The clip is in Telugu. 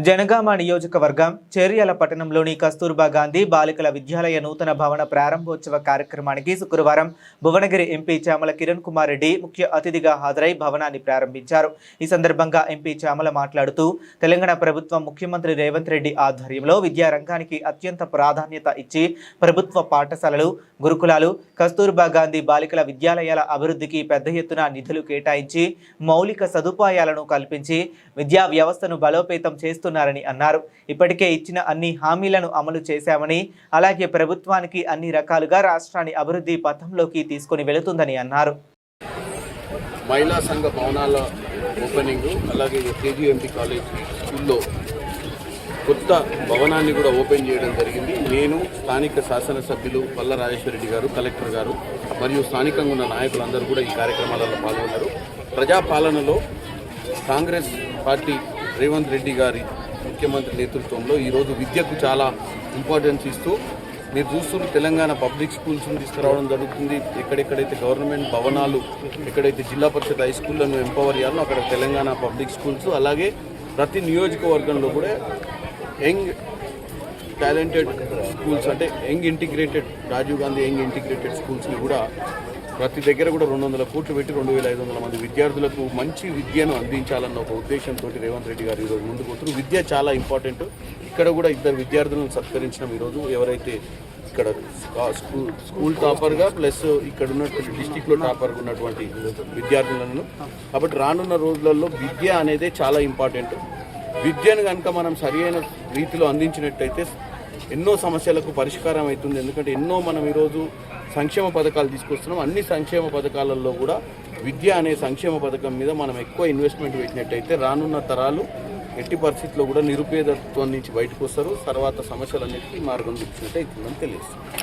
జనగామ నియోజకవర్గం చేర్యాల పట్టణంలోని కస్తూర్బా గాంధీ బాలికల విద్యాలయ నూతన భవన ప్రారంభోత్సవ కార్యక్రమానికి శుక్రవారం భువనగిరి ఎంపీ చామల కిరణ్ కుమార్ రెడ్డి ముఖ్య అతిథిగా హాజరై భవనాన్ని ప్రారంభించారు। ఈ సందర్భంగా ఎంపీ చామల మాట్లాడుతూ తెలంగాణ ప్రభుత్వం ముఖ్యమంత్రి రేవంత్ రెడ్డి ఆధ్వర్యంలో విద్యా రంగానికి అత్యంత ప్రాధాన్యత ఇచ్చి ప్రభుత్వ పాఠశాలలు, గురుకులాలు, కస్తూర్బా గాంధీ బాలికల విద్యాలయాల అభివృద్ధికి పెద్ద ఎత్తున నిధులు కేటాయించి మౌలిక సదుపాయాలను కల్పించి విద్యా వ్యవస్థను బలోపేతం చేస్తున్నారని అన్నారు। ఇప్పటికే ఇచ్చిన అన్ని హామీలను అమలు చేశామని, అలాగే ప్రభుత్వానికి అన్ని రకాలుగా రాష్ట్రాన్ని అభివృద్ధి పథంలోకి తీసుకొని వెళుతుందని అన్నారు। మహిళా సంఘ భవనాల ఓపెనింగ్, అలాగే కేజీఎంటీ కాలేజ్ స్కూల్లో కొత్త భవనాన్ని కూడా ఓపెన్ చేయడం జరిగింది। నేను స్థానిక శాసనసభ్యులు పల్ల రాజేశ్వరరెడ్డి గారు, కలెక్టర్ గారు మరియు స్థానికంగా ఉన్న నాయకులందరూ కూడా ఈ కార్యక్రమాలలో పాల్గొన్నారు। ప్రజాపాలనలో కాంగ్రెస్ పార్టీ రేవంత్ రెడ్డి గారి ముఖ్యమంత్రి నేతృత్వంలో ఈరోజు విద్యకు చాలా ఇంపార్టెన్స్ ఇస్తూ మీరు చూస్తున్న తెలంగాణ పబ్లిక్ స్కూల్స్ని తీసుకురావడం జరుగుతుంది। ఎక్కడెక్కడైతే గవర్నమెంట్ భవనాలు, ఎక్కడైతే జిల్లా పరిషత్ హై స్కూళ్లను ఎంపవర్ చేయాలో అక్కడ తెలంగాణ పబ్లిక్ స్కూల్స్, అలాగే ప్రతి నియోజకవర్గంలో కూడా యంగ్ టాలెంటెడ్ స్కూల్స్ అంటే young integrated Rajiv Gandhi young integrated స్కూల్స్ని కూడా ప్రతి దగ్గర కూడా 200 కోట్లు పెట్టి 2500 మంది విద్యార్థులకు మంచి విద్యను అందించాలన్న ఒక ఉద్దేశంతో రేవంత్ రెడ్డి గారు ఈరోజు ముందుకు పోతున్నారు। విద్య చాలా ఇంపార్టెంట్। ఇక్కడ కూడా 2 విద్యార్థులను సత్కరించడం ఈరోజు ఎవరైతే ఇక్కడ స్కూల్ టాపర్గా ప్లస్ ఇక్కడ ఉన్నటువంటి డిస్టిక్లో టాపర్గా ఉన్నటువంటి విద్యార్థులను। కాబట్టి రానున్న రోజులలో విద్య అనేది చాలా ఇంపార్టెంట్। విద్యను కనుక మనం సరైన రీతిలో అందించినట్టయితే ఎన్నో సమస్యలకు పరిష్కారం అవుతుంది। ఎందుకంటే ఎన్నో మనం ఈరోజు సంక్షేమ పథకాలు తీసుకొస్తున్నాం। అన్ని సంక్షేమ పథకాలలో కూడా విద్య అనే సంక్షేమ పథకం మీద మనం ఎక్కువ ఇన్వెస్ట్మెంట్ పెట్టినట్టయితే రానున్న తరాలు ఎట్టి పరిస్థితుల్లో కూడా నిరుపేదత్వం నుంచి బయటకు వస్తారు। తర్వాత సమస్యలన్నిటికీ మార్గం చూపించినట్టు అవుతుందని తెలియజేస్తుంది।